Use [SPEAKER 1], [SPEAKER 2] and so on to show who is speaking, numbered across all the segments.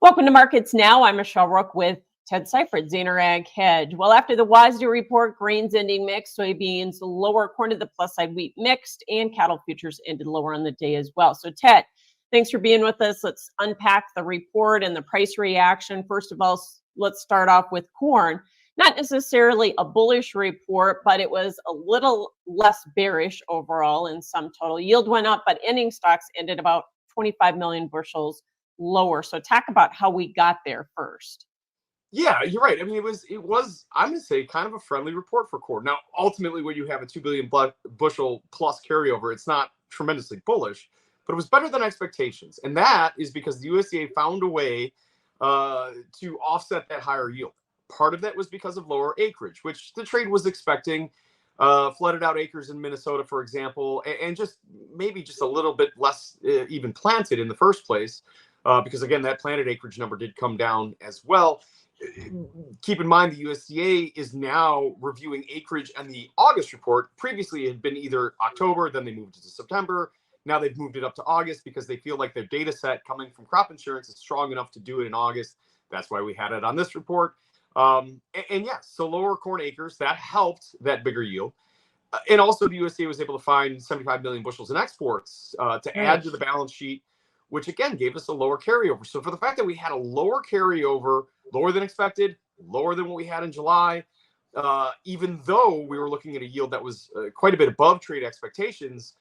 [SPEAKER 1] Welcome to Markets Now. I'm Michelle Rook with Ted Seifried, Zaner Ag Hedge. Well, after the WASDE report, grains ending mixed, soybeans lower, corn to the plus side, wheat mixed, and cattle futures ended lower on the day as well. So, Ted, thanks for being with us. Let's unpack the report and the price reaction. First of all, let's start off with corn. Not necessarily a bullish report, but it was a little less bearish overall in sum total. Yield went up, but ending stocks ended about 25 million bushels lower. So talk about how we got there first.
[SPEAKER 2] Yeah, you're right. I mean, it was, I'm going to say, kind of a friendly report for corn. Now, ultimately, when you have a 2 billion bushel plus carryover, it's not tremendously bullish, but it was better than expectations. And that is because the USDA found a way to offset that higher yield. Part of that was because of lower acreage, which the trade was expecting. Flooded out acres in Minnesota, for example, and just maybe just a little bit less even planted in the first place. Because again, that planted acreage number did come down as well. Keep in mind, the USDA is now reviewing acreage and the August report. Previously, it had been either October, then they moved it to September. Now they've moved it up to August because they feel like their data set coming from crop insurance is strong enough to do it in August. That's why we had it on this report. And yes, so lower corn acres, that helped that bigger yield. And also the USDA was able to find 75 million bushels in exports to add to the balance sheet, which again gave us a lower carryover. So for the fact that we had a lower carryover, lower than expected, lower than what we had in July, even though we were looking at a yield that was quite a bit above trade expectations,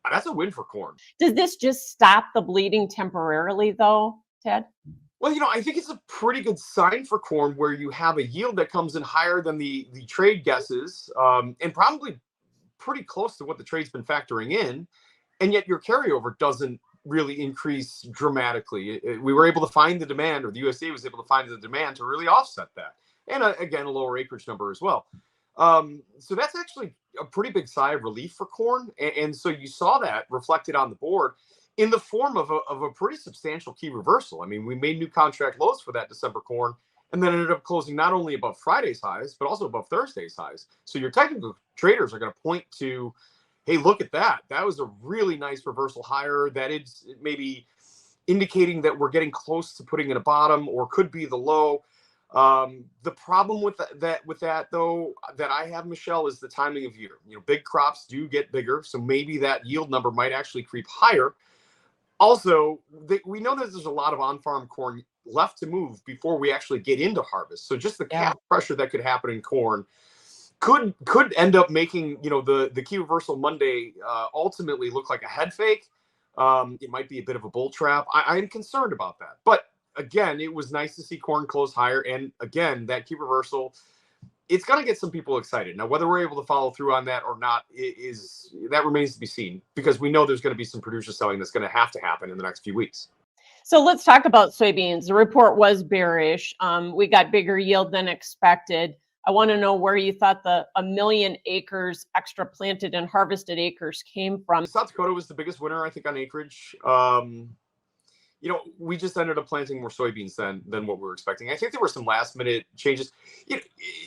[SPEAKER 2] that's a win for corn.
[SPEAKER 1] Does this just stop the bleeding temporarily though, Ted?
[SPEAKER 2] Well, I think it's a pretty good sign for corn where you have a yield that comes in higher than the trade guesses, and probably pretty close to what the trade's been factoring in, and yet your carryover doesn't really increase dramatically. We were able to find the demand, or the USDA was able to find the demand to really offset that. And again, a lower acreage number as well. So that's actually a pretty big sigh of relief for corn. And so you saw that reflected on the board in the form of a pretty substantial key reversal. I mean, we made new contract lows for that December corn and then ended up closing not only above Friday's highs, but also above Thursday's highs. So your technical traders are going to point to, hey, look at that. That was a really nice reversal higher. That is maybe indicating that we're getting close to putting in a bottom or could be the low. The problem with that though, that I have, Michelle, is the timing of year. Big crops do get bigger. So maybe that yield number might actually creep higher. Also, we know that there's a lot of on-farm corn left to move before we actually get into harvest. So just the cap pressure that could happen in corn could end up making the key reversal Monday ultimately look like a head fake. It might be a bit of a bull trap. I'm concerned about that. But again, it was nice to see corn close higher. And again, that key reversal, it's going to get some people excited. Now, whether we're able to follow through on that or not that remains to be seen, because we know there's going to be some producer selling that's going to happen in the next few weeks.
[SPEAKER 1] So let's talk about soybeans. The report was bearish. We got bigger yield than expected. I want to know where you thought the 1 million acres extra planted and harvested acres came from.
[SPEAKER 2] South Dakota was the biggest winner, I think, on acreage. We just ended up planting more soybeans than what we were expecting. I think there were some last minute changes.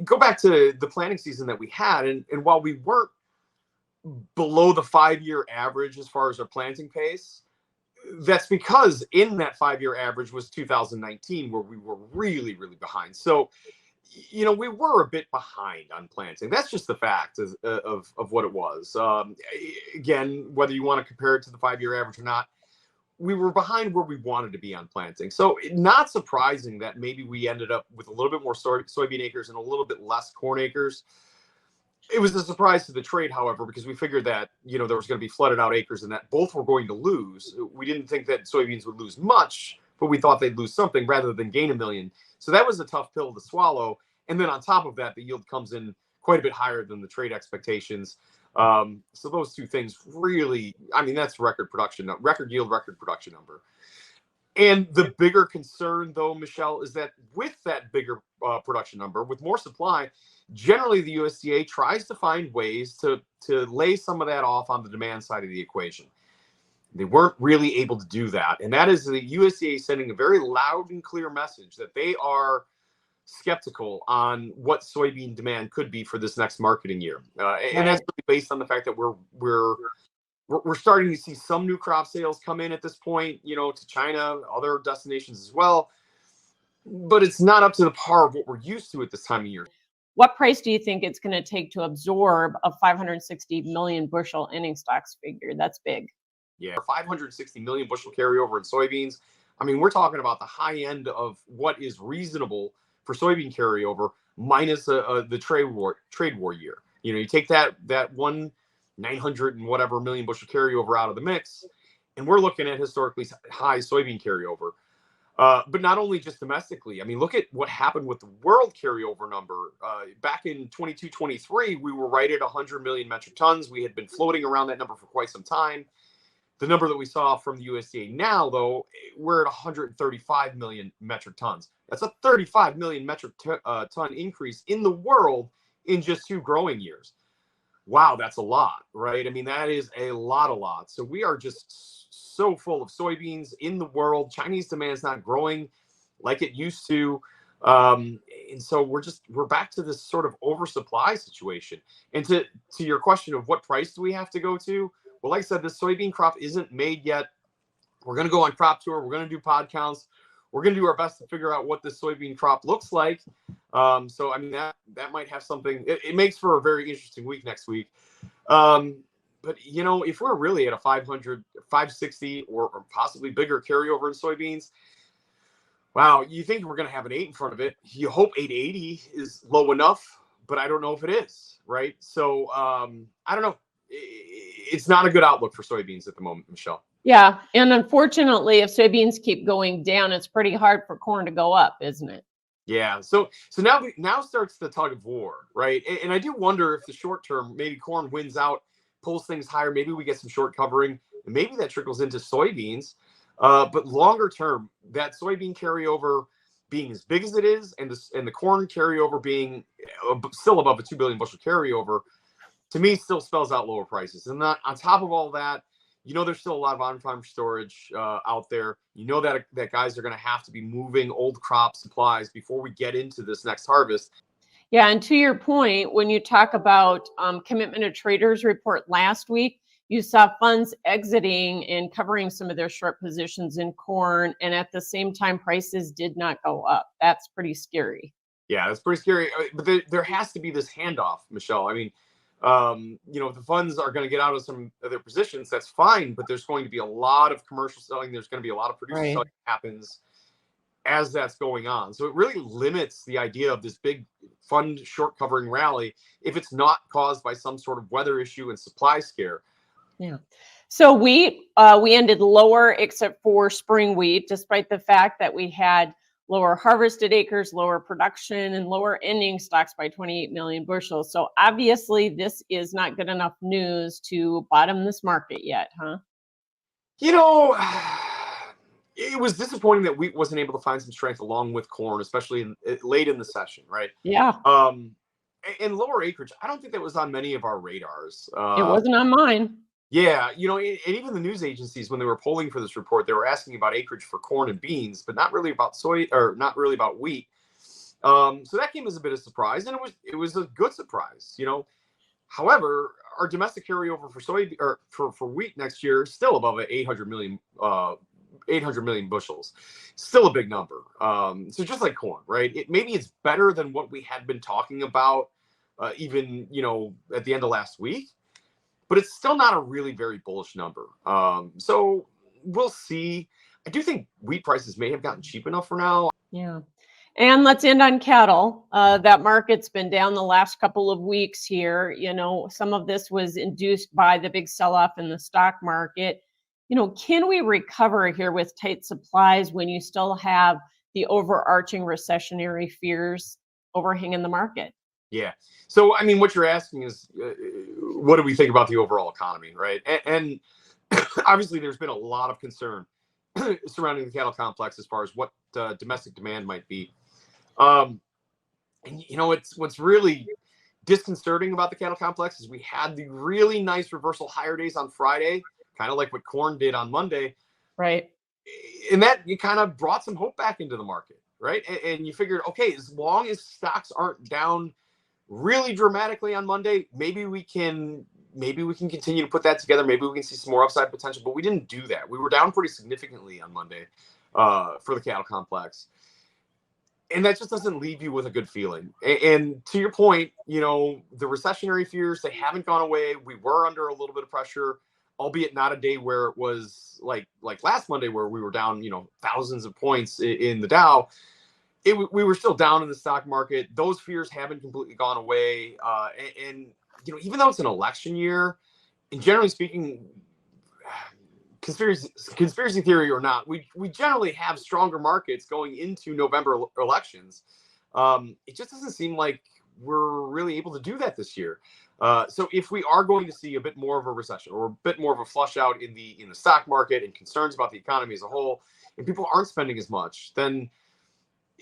[SPEAKER 2] Go back to the planting season that we had, and while we weren't below the 5-year average as far as our planting pace, that's because in that 5-year average was 2019, where we were really, really behind. So, we were a bit behind on planting. That's just the fact of what it was. Again, whether you want to compare it to the 5-year average or not, we were behind where we wanted to be on planting. So not surprising that maybe we ended up with a little bit more soybean acres and a little bit less corn acres. It was a surprise to the trade, however, because we figured that, there was going to be flooded out acres and that both were going to lose. We didn't think that soybeans would lose much, but we thought they'd lose something rather than gain 1 million. So that was a tough pill to swallow. And then on top of that, the yield comes in quite a bit higher than the trade expectations. So those two things really, that's record production, record yield, record production number. And the bigger concern, though, Michelle, is that with that bigger production number, with more supply, generally the USDA tries to find ways to lay some of that off on the demand side of the equation. They weren't really able to do that. And that is the USDA sending a very loud and clear message that they are skeptical on what soybean demand could be for this next marketing year. And that's really based on the fact that we're We're starting to see some new crop sales come in at this point, to China, other destinations as well. But it's not up to the par of what we're used to at this time of year.
[SPEAKER 1] What price do you think it's going to take to absorb a 560 million bushel ending stocks figure? That's big.
[SPEAKER 2] Yeah, 560 million bushel carryover in soybeans. I mean, we're talking about the high end of what is reasonable for soybean carryover minus the trade war year. You take that 900 and whatever million bushel carryover out of the mix, and we're looking at historically high soybean carryover. But not only just domestically. I mean, look at what happened with the world carryover number. Back in 22-23, we were right at 100 million metric tons. We had been floating around that number for quite some time. The number that we saw from the USDA now, though, we're at 135 million metric tons. That's a 35 million metric ton increase in the world in just 2 growing years. Wow, that's a lot, right? I mean, that is a lot. So we are just so full of soybeans in the world. Chinese demand is not growing like it used to. And so we're back to this sort of oversupply situation. And to your question of what price do we have to go to? Well, like I said, this soybean crop isn't made yet. We're going to go on crop tour. We're going to do pod counts. We're going to do our best to figure out what this soybean crop looks like. So, I mean, that might have something. It makes for a very interesting week next week. But, if we're really at a 500, 560 or possibly bigger carryover in soybeans, wow, you think we're going to have an 8 in front of it. You hope 880 is low enough, but I don't know if it is, right? So, I don't know. It's not a good outlook for soybeans at the moment, Michelle.
[SPEAKER 1] Yeah. And unfortunately, if soybeans keep going down, it's pretty hard for corn to go up, isn't it?
[SPEAKER 2] Yeah. So now starts the tug of war, right? And I do wonder if the short term, maybe corn wins out, pulls things higher. Maybe we get some short covering, and maybe that trickles into soybeans. But longer term, that soybean carryover being as big as it is, and the corn carryover being still above a 2 billion bushel carryover, to me still spells out lower prices. And on top of all that, there's still a lot of on-farm storage out there. That guys are going to have to be moving old crop supplies before we get into this next harvest.
[SPEAKER 1] Yeah, and to your point, when you talk about commitment of traders report last week, you saw funds exiting and covering some of their short positions in corn, and at the same time, prices did not go up. That's pretty scary.
[SPEAKER 2] Yeah, that's pretty scary. But there has to be this handoff, Michelle. I mean, if the funds are going to get out of some of their positions, that's fine. But there's going to be a lot of commercial selling. There's going to be a lot of producer selling that happens as that's going on. So it really limits the idea of this big fund short covering rally if it's not caused by some sort of weather issue and supply scare.
[SPEAKER 1] Yeah. So we ended lower except for spring wheat, despite the fact that we had lower harvested acres, lower production, and lower ending stocks by 28 million bushels. So obviously this is not good enough news to bottom this market yet, huh?
[SPEAKER 2] It was disappointing that wheat wasn't able to find some strength along with corn, especially late in the session, right?
[SPEAKER 1] Yeah.
[SPEAKER 2] And lower acreage, I don't think that was on many of our radars.
[SPEAKER 1] It wasn't on mine.
[SPEAKER 2] Yeah, and even the news agencies, when they were polling for this report, they were asking about acreage for corn and beans, but not really about soy, or not really about wheat. So that came as a bit of surprise, and it was a good surprise. However, our domestic carryover for for wheat next year is still above 800 million bushels, still a big number. So just like corn, right? Maybe it's better than what we had been talking about, even at the end of last week. But it's still not a really very bullish number. So we'll see. I do think wheat prices may have gotten cheap enough for now.
[SPEAKER 1] Yeah. And let's end on cattle. That market's been down the last couple of weeks here. Some of this was induced by the big sell-off in the stock market. Can we recover here with tight supplies when you still have the overarching recessionary fears overhanging the market?
[SPEAKER 2] Yeah. So, I mean, what you're asking is, what do we think about the overall economy, right? And obviously, there's been a lot of concern surrounding the cattle complex as far as what domestic demand might be. And what's really disconcerting about the cattle complex is we had the really nice reversal higher days on Friday, kind of like what corn did on Monday.
[SPEAKER 1] Right.
[SPEAKER 2] And that you kind of brought some hope back into the market, right? And you figured, okay, as long as stocks aren't down really dramatically on Monday, maybe we can maybe we can continue to put that together. Maybe we can see some more upside potential, but we didn't do that. We were down pretty significantly on Monday for the cattle complex. And that just doesn't leave you with a good feeling. And to your point, you know, the recessionary fears, they haven't gone away. We were under a little bit of pressure, albeit not a day where it was like last Monday where we were down, you know, thousands of points in the Dow. We were still down in the stock market. Those fears haven't completely gone away. And you know, even though it's an election year, and generally speaking, conspiracy theory or not, we generally have stronger markets going into November elections. It just doesn't seem like we're really able to do that this year. So if we are going to see a bit more of a recession or a bit more of a flush out in the stock market and concerns about the economy as a whole, and people aren't spending as much, then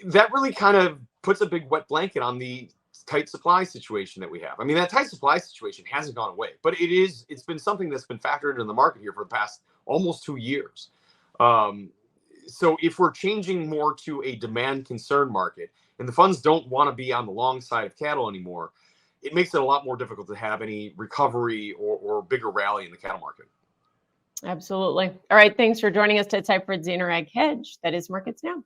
[SPEAKER 2] that really kind of puts a big wet blanket on the tight supply situation that we have. I mean, that tight supply situation hasn't gone away, but it's been something that's been factored into the market here for the past almost 2 years. So if we're changing more to a demand concern market and the funds don't want to be on the long side of cattle anymore, it makes it a lot more difficult to have any recovery or bigger rally in the cattle market.
[SPEAKER 1] Absolutely. All right. Thanks for joining us to Seifried Zaner Ag Hedge. That is Markets Now.